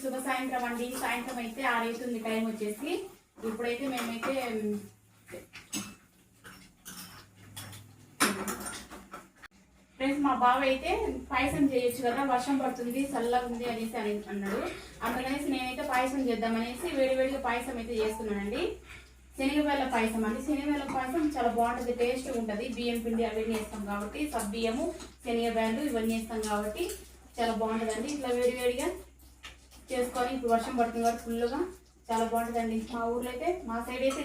శుభ సాయంత్రం అండి. సాయంత్రం అయితే 6 అవుతుంది టైం వచ్చేసి. ఇప్పుడైతే మేమైతే ఫ్రెండ్స్ మా బావ అయితే పాయసం చేయొచ్చు కదా, వర్షం పడుతుంది చల్లగా ఉంది అనేసి అన్నాడు. అందుకనేసి నేనైతే పాయసం చేద్దామనేసి వేడివేడిగా పాయసం అయితే చేస్తున్నానండి. శనగబెల్ల పాయసం అండి. శనగబెల్ల పాయసం చాలా బాగుంటుంది, టేస్ట్ ఉంటుంది. బియ్యం పిండి అవన్నీ వేస్తాం కాబట్టి, సబ్బియ్యము శనగబెల్లు ఇవన్నీ వేస్తాం కాబట్టి చాలా బాగుంటుందండి. ఇట్లా వేడివేడిగా చేసుకొని ఇప్పుడు వర్షం పడుతుంది కాబట్టి ఫుల్గా చాలా బాగుంటుందండి. మా ఊర్లో అయితే మా సైడ్ అయితే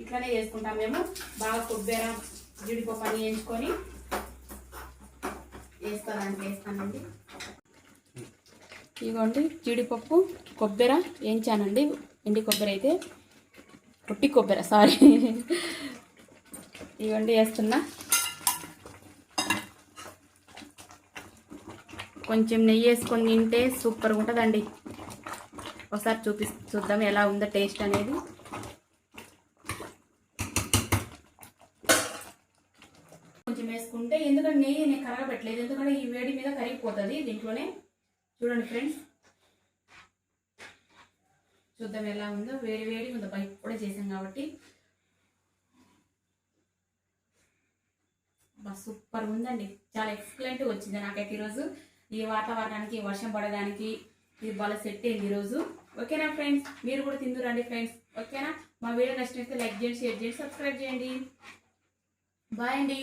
ఇట్లానే చేసుకుంటాం మేము. బాగా కొబ్బరి జీడిపప్పు అని వేయించుకొని వేస్తానండి. ఇదిగోండి జీడిపప్పు కొబ్బరి వేయించానండి. ఎండి కొబ్బరి అయితే పొట్టి కొబ్బరి సారీ ఇవ్వండి వేస్తున్నా. కొంచెం నెయ్యి వేసుకొని తింటే సూపర్గా ఉంటుందండి. ఒకసారి చూద్దాం ఎలా ఉందో టేస్ట్ అనేది. కొంచెం వేసుకుంటే, ఎందుకంటే నెయ్యి నేను కరగబెట్టలేదు, ఎందుకంటే ఈ వేడి మీద కరిగిపోతుంది దీంట్లోనే. చూడండి ఫ్రెండ్స్, చూద్దాం ఎలా ఉందో. వేడి ఉందో, ఇప్పుడే చేసాం కాబట్టి. సూపర్ ఉందండి, చాలా ఎక్సలెంట్గా వచ్చింది నాకైతే ఈరోజు. ఈ వాతావరణానికి, వర్షం పడడానికి ఇది బాగా సెట్ అయింది ఈరోజు. ఓకేనా ఫ్రెండ్స్, మీరు కూడా తిందురండి ఫ్రెండ్స్. ఓకేనా, మా వీడియో నచ్చినట్లయితే లైక్ చేయండి, షేర్ చేయండి, సబ్స్క్రైబ్ చేయండి. బాయ్ అండి.